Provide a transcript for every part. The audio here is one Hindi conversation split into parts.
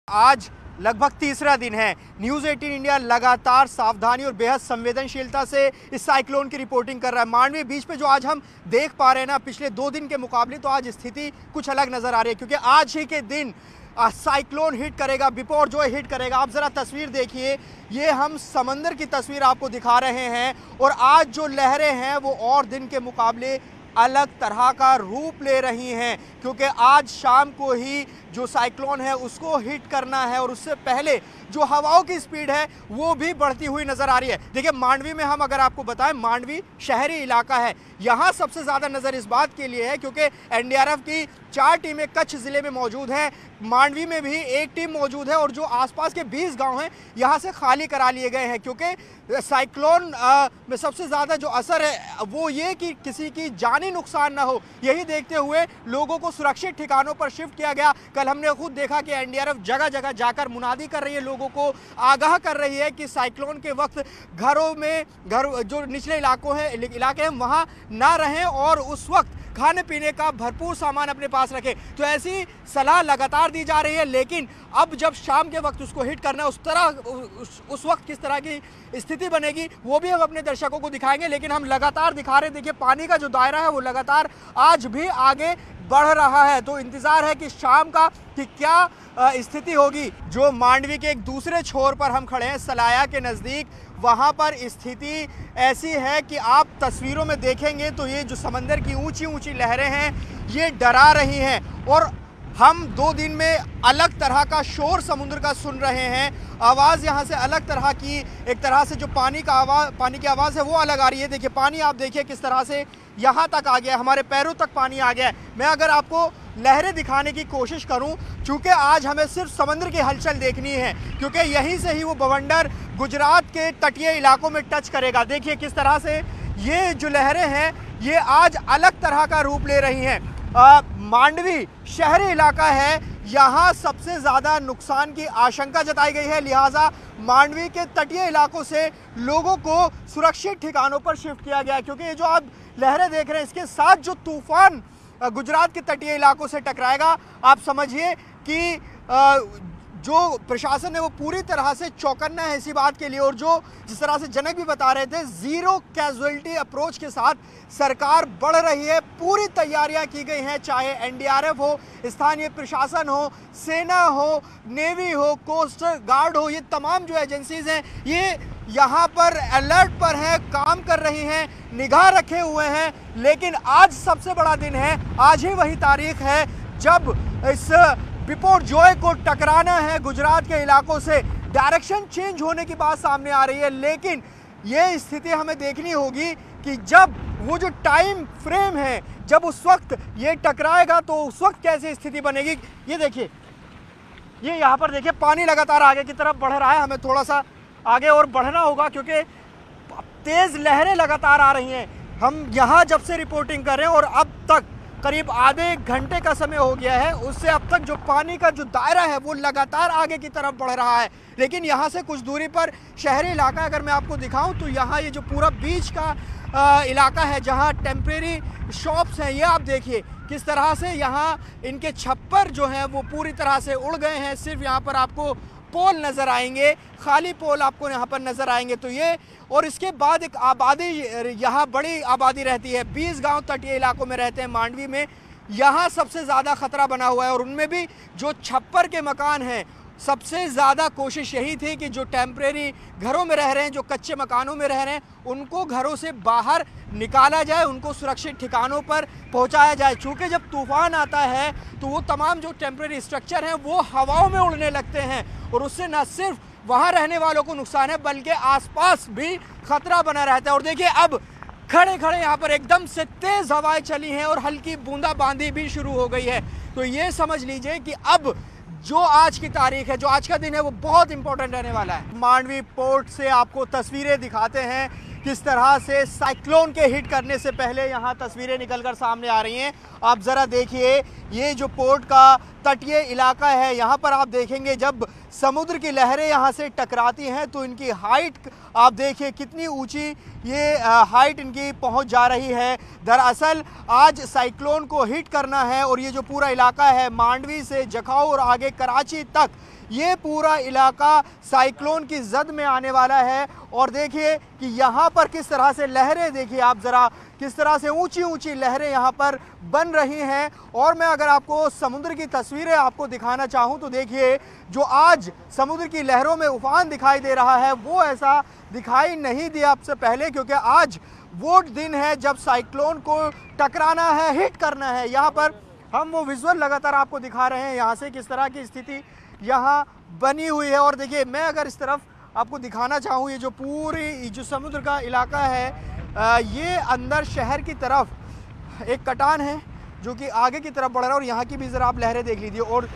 आज लगभग तीसरा दिन है। न्यूज़ 18 इंडिया लगातार सावधानी और बेहद संवेदनशीलता से इस साइक्लोन की रिपोर्टिंग कर रहा है। मांडवी बीच पे जो आज हम देख पा रहे हैं ना, पिछले 2 दिन के मुकाबले तो आज स्थिति कुछ अलग नजर आ रही है, क्योंकि आज ही के दिन साइक्लोन हिट करेगा, बिपरजॉय हिट करेगा। आप जरा तस्वीर देखिए, ये हम समंदर की तस्वीर आपको दिखा रहे हैं और आज जो लहरें हैं वो और दिन के मुकाबले अलग तरह का रूप ले रही हैं, क्योंकि आज शाम को ही जो साइक्लोन है उसको हिट करना है और उससे पहले जो हवाओं की स्पीड है वो भी बढ़ती हुई नजर आ रही है। देखिए, मांडवी में हम अगर आपको बताएं, मांडवी शहरी इलाका है। यहाँ सबसे ज़्यादा नज़र इस बात के लिए है क्योंकि एनडीआरएफ की 4 टीमें कच्छ ज़िले में मौजूद हैं, मांडवी में भी 1 टीम मौजूद है और जो आसपास के 20 गांव हैं यहाँ से खाली करा लिए गए हैं, क्योंकि साइक्लोन में सबसे ज़्यादा जो असर है वो ये कि किसी की जानी नुकसान ना हो, यही देखते हुए लोगों को सुरक्षित ठिकानों पर शिफ्ट किया गया। कल हमने खुद देखा कि एनडीआरएफ जगह जगह जाकर मुनादी कर रही है, लोगों को आगाह कर रही है कि साइक्लोन के वक्त घर जो निचले इलाके हैं वहाँ ना रहें और उस वक्त खाने पीने का भरपूर सामान अपने पास रखें। तो ऐसी सलाह लगातार दी जा रही है, लेकिन अब जब शाम के वक्त उसको हिट करना है उस वक्त किस तरह की स्थिति बनेगी वो भी हम अपने दर्शकों को दिखाएंगे। लेकिन हम लगातार दिखा रहे हैं, देखिए पानी का जो दायरा है वो लगातार आज भी आगे बढ़ रहा है। तो इंतजार है कि शाम का कि क्या स्थिति होगी। जो मांडवी के एक दूसरे छोर पर हम खड़े हैं, सलाया के नज़दीक, वहाँ पर स्थिति ऐसी है कि आप तस्वीरों में देखेंगे तो ये जो समंदर की ऊंची ऊंची लहरें हैं ये डरा रही हैं और हम 2 दिन में अलग तरह का शोर समुद्र का सुन रहे हैं। आवाज़ यहाँ से अलग तरह की, एक तरह से जो पानी की आवाज़ है वो अलग आ रही है। देखिए पानी, आप देखिए किस तरह से यहाँ तक आ गया, हमारे पैरों तक पानी आ गया है। मैं अगर आपको लहरें दिखाने की कोशिश करूं, चूँकि आज हमें सिर्फ समंदर की हलचल देखनी है, क्योंकि यहीं से ही वो बवंडर गुजरात के तटीय इलाकों में टच करेगा। देखिए किस तरह से ये जो लहरें हैं ये आज अलग तरह का रूप ले रही हैं। मांडवी शहरी इलाका है, यहाँ सबसे ज़्यादा नुकसान की आशंका जताई गई है, लिहाजा मांडवी के तटीय इलाकों से लोगों को सुरक्षित ठिकानों पर शिफ्ट किया गया, क्योंकि ये जो आप लहरें देख रहे हैं इसके साथ जो तूफान गुजरात के तटीय इलाकों से टकराएगा, आप समझिए कि जो प्रशासन है वो पूरी तरह से चौकन्ना है इसी बात के लिए। और जो जिस तरह से जनक भी बता रहे थे, ज़ीरो कैजुअलिटी अप्रोच के साथ सरकार बढ़ रही है, पूरी तैयारियां की गई हैं, चाहे एनडीआरएफ हो, स्थानीय प्रशासन हो, सेना हो, नेवी हो, कोस्ट गार्ड हो, ये तमाम जो एजेंसीज हैं ये यहाँ पर अलर्ट पर हैं, काम कर रही हैं, निगाह रखे हुए हैं। लेकिन आज सबसे बड़ा दिन है, आज ही वही तारीख है जब इस बिपरजॉय को टकराना है गुजरात के इलाकों से। डायरेक्शन चेंज होने की बात सामने आ रही है, लेकिन ये स्थिति हमें देखनी होगी कि जब वो जो टाइम फ्रेम है, जब उस वक्त ये टकराएगा तो उस वक्त कैसी स्थिति बनेगी। ये देखिए, ये यहाँ पर देखिए पानी लगातार आगे की तरफ बढ़ रहा है, हमें थोड़ा सा आगे और बढ़ना होगा क्योंकि तेज़ लहरें लगातार आ रही हैं। हम यहाँ जब से रिपोर्टिंग कर रहे हैं और अब तक करीब आधे घंटे का समय हो गया है, उससे अब तक जो पानी का जो दायरा है वो लगातार आगे की तरफ बढ़ रहा है। लेकिन यहाँ से कुछ दूरी पर शहरी इलाका, अगर मैं आपको दिखाऊं तो यहाँ ये जो पूरा बीच का इलाका है जहाँ टेम्परेरी शॉप्स हैं, ये आप देखिए किस तरह से यहाँ इनके छप्पर जो हैं वो पूरी तरह से उड़ गए हैं। सिर्फ यहाँ पर आपको पोल नज़र आएंगे, खाली पोल आपको यहाँ पर नज़र आएंगे। तो ये, और इसके बाद एक आबादी, यहाँ बड़ी आबादी रहती है, 20 गांव तटीय इलाकों में रहते हैं मांडवी में, यहाँ सबसे ज़्यादा ख़तरा बना हुआ है। और उनमें भी जो छप्पर के मकान हैं, सबसे ज़्यादा कोशिश यही थी कि जो टेम्परेरी घरों में रह रहे हैं, जो कच्चे मकानों में रह रहे हैं, उनको घरों से बाहर निकाला जाए, उनको सुरक्षित ठिकानों पर पहुंचाया जाए। चूँकि जब तूफ़ान आता है तो वो तमाम जो टेम्परेरी स्ट्रक्चर हैं वो हवाओं में उड़ने लगते हैं और उससे न सिर्फ वहाँ रहने वालों को नुकसान है बल्कि आसपास भी खतरा बना रहता है। और देखिए, अब खड़े खड़े यहाँ पर एकदम से तेज़ हवाएं चली हैं और हल्की बूंदाबांदी भी शुरू हो गई है। तो ये समझ लीजिए कि अब जो आज की तारीख है, जो आज का दिन है, वो बहुत इंपॉर्टेंट रहने वाला है। मांडवी पोर्ट से आपको तस्वीरें दिखाते हैं किस तरह से साइक्लोन के हिट करने से पहले यहाँ तस्वीरें निकलकर सामने आ रही हैं। आप ज़रा देखिए, ये जो पोर्ट का तटीय इलाका है, यहाँ पर आप देखेंगे जब समुद्र की लहरें यहाँ से टकराती हैं तो इनकी हाइट आप देखिए कितनी ऊंची ये हाइट इनकी पहुँच जा रही है। दरअसल आज साइक्लोन को हिट करना है और ये जो पूरा इलाका है मांडवी से जखाऊ और आगे कराची तक, ये पूरा इलाका साइक्लोन की जद में आने वाला है। और देखिए कि यहाँ पर किस तरह से लहरें, देखिए आप ज़रा किस तरह से ऊंची ऊंची लहरें यहाँ पर बन रही हैं। और मैं अगर आपको समुद्र की तस्वीरें आपको दिखाना चाहूँ तो देखिए जो आज समुद्र की लहरों में उफान दिखाई दे रहा है वो ऐसा दिखाई नहीं दिया आपसे पहले, क्योंकि आज वो दिन है जब साइक्लोन को टकराना है, हिट करना है। यहाँ पर हम वो विजुअल लगातार आपको दिखा रहे हैं यहाँ से किस तरह की स्थिति यहाँ बनी हुई है। और देखिए मैं अगर इस तरफ आपको दिखाना चाहूँ, ये जो पूरी जो समुद्र का इलाका है ये अंदर शहर की तरफ एक कटान है जो कि आगे की तरफ बढ़ रहा है। और यहाँ की भी ज़रा आप लहरें देख लीजिए। और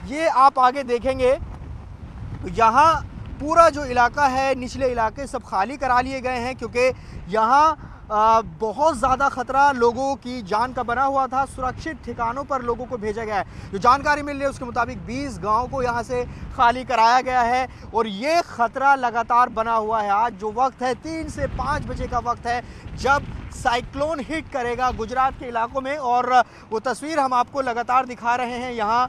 ये आप आगे देखेंगे तो यहाँ पूरा जो इलाका है, निचले इलाके सब खाली करा लिए गए हैं, क्योंकि यहाँ बहुत ज़्यादा ख़तरा लोगों की जान का बना हुआ था। सुरक्षित ठिकानों पर लोगों को भेजा गया है। जो जानकारी मिल रही है उसके मुताबिक 20 गाँव को यहाँ से खाली कराया गया है। और ये ख़तरा लगातार बना हुआ है। आज जो वक्त है 3 से 5 बजे का वक्त है जब साइक्लोन हिट करेगा गुजरात के इलाकों में। और वो तस्वीर हम आपको लगातार दिखा रहे हैं यहाँ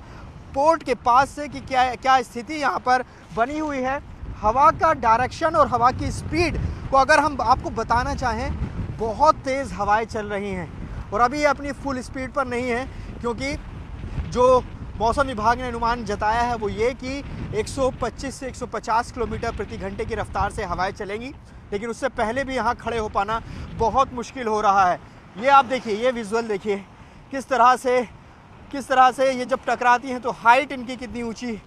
पोर्ट के पास से कि क्या स्थिति यहाँ पर बनी हुई है। हवा का डायरेक्शन और हवा की स्पीड को अगर हम आपको बताना चाहें, बहुत तेज़ हवाएं चल रही हैं। और अभी ये अपनी फुल स्पीड पर नहीं है, क्योंकि जो मौसम विभाग ने अनुमान जताया है वो ये कि 125 से 150 किलोमीटर प्रति घंटे की रफ्तार से हवाएं चलेंगी। लेकिन उससे पहले भी यहाँ खड़े हो पाना बहुत मुश्किल हो रहा है। ये आप देखिए, ये विजुअल देखिए किस तरह से ये जब टकराती हैं तो हाइट इनकी कितनी ऊंची,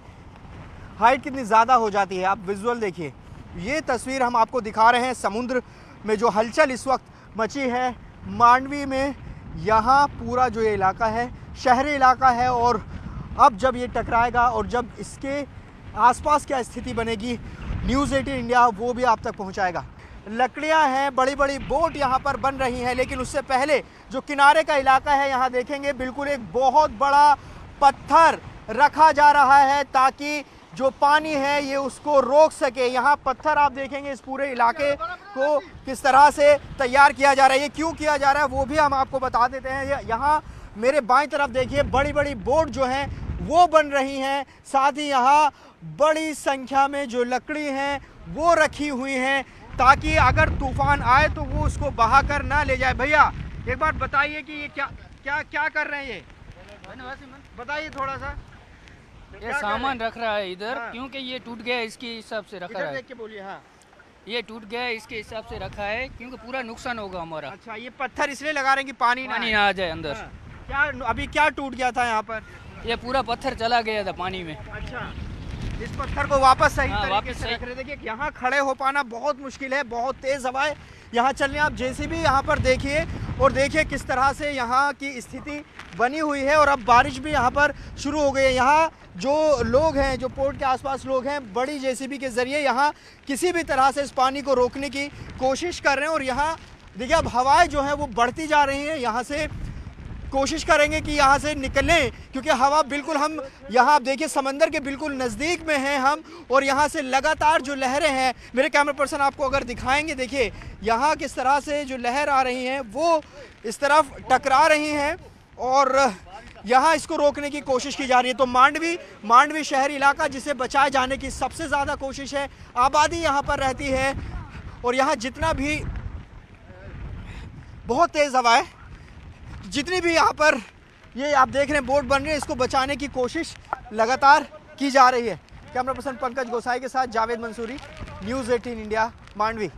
हाइट कितनी ज़्यादा हो जाती है। आप विजुअल देखिए, ये तस्वीर हम आपको दिखा रहे हैं समुद्र में जो हलचल इस वक्त मची है मांडवी में। यहाँ पूरा जो ये इलाका है शहरी इलाका है। और अब जब ये टकराएगा और जब इसके आसपास क्या स्थिति बनेगी, न्यूज़ 18 इंडिया वो भी आप तक पहुँचाएगा। लकड़ियाँ हैं, बड़ी बड़ी बोट यहाँ पर बन रही हैं। लेकिन उससे पहले जो किनारे का इलाका है यहाँ देखेंगे बिल्कुल एक बहुत बड़ा पत्थर रखा जा रहा है ताकि जो पानी है ये उसको रोक सके। यहाँ पत्थर आप देखेंगे इस पूरे इलाके को किस तरह से तैयार किया जा रहा है। ये क्यों किया जा रहा है वो भी हम आपको बता देते हैं। यहाँ मेरे बाईं तरफ देखिए बड़ी बड़ी बोट जो हैं वो बन रही हैं। साथ ही यहाँ बड़ी संख्या में जो लकड़ी हैं वो रखी हुई हैं ताकि अगर तूफान आए तो वो उसको बहा कर ना ले जाए। भैया एक बार बताइए कि ये क्या कर रहे हैं, ये बताइए थोड़ा सा। ये सामान रख रहा है इधर। हाँ। क्योंकि ये टूट गया इसके हिसाब से रखा है। देख के बोलिए। हाँ, ये टूट गया इसके हिसाब से रखा है क्योंकि पूरा नुकसान होगा हमारा। अच्छा, ये पत्थर इसलिए लगा रहे हैं कि पानी ना आ जाए अंदर। हाँ। क्या अभी क्या टूट गया था यहाँ पर? ये पूरा पत्थर चला गया था पानी में। अच्छा, इस पत्थर को वापस सही तरीके से रख रहे। देखिए यहाँ खड़े हो पाना बहुत मुश्किल है, बहुत तेज हवाएं यहाँ चल रही हैं। आप जेसीबी यहाँ पर देखिए और देखिए किस तरह से यहाँ की स्थिति बनी हुई है। और अब बारिश भी यहाँ पर शुरू हो गई है। यहाँ जो लोग हैं, जो पोर्ट के आसपास लोग हैं, बड़ी जेसीबी के ज़रिए यहाँ किसी भी तरह से इस पानी को रोकने की कोशिश कर रहे हैं। और यहाँ देखिए अब हवाएं जो हैं वो बढ़ती जा रही हैं। यहाँ से कोशिश करेंगे कि यहाँ से निकलें, क्योंकि हवा बिल्कुल, हम यहाँ आप देखिए समंदर के बिल्कुल नज़दीक में हैं हम। और यहाँ से लगातार जो लहरें हैं, मेरे कैमरा पर्सन आपको अगर दिखाएंगे, देखिए यहाँ किस तरह से जो लहर आ रही हैं वो इस तरफ टकरा रही हैं और यहाँ इसको रोकने की कोशिश की जा रही है। तो मांडवी शहरी इलाका जिसे बचाए जाने की सबसे ज़्यादा कोशिश है। आबादी यहाँ पर रहती है और यहाँ जितना भी बहुत तेज़ हवाएं, जितनी भी यहाँ पर ये आप देख रहे हैं बोट बन रही है, इसको बचाने की कोशिश लगातार की जा रही है। कैमरा पर्सन पंकज गोसाई के साथ जावेद मंसूरी, न्यूज़ 18 इंडिया, मांडवी।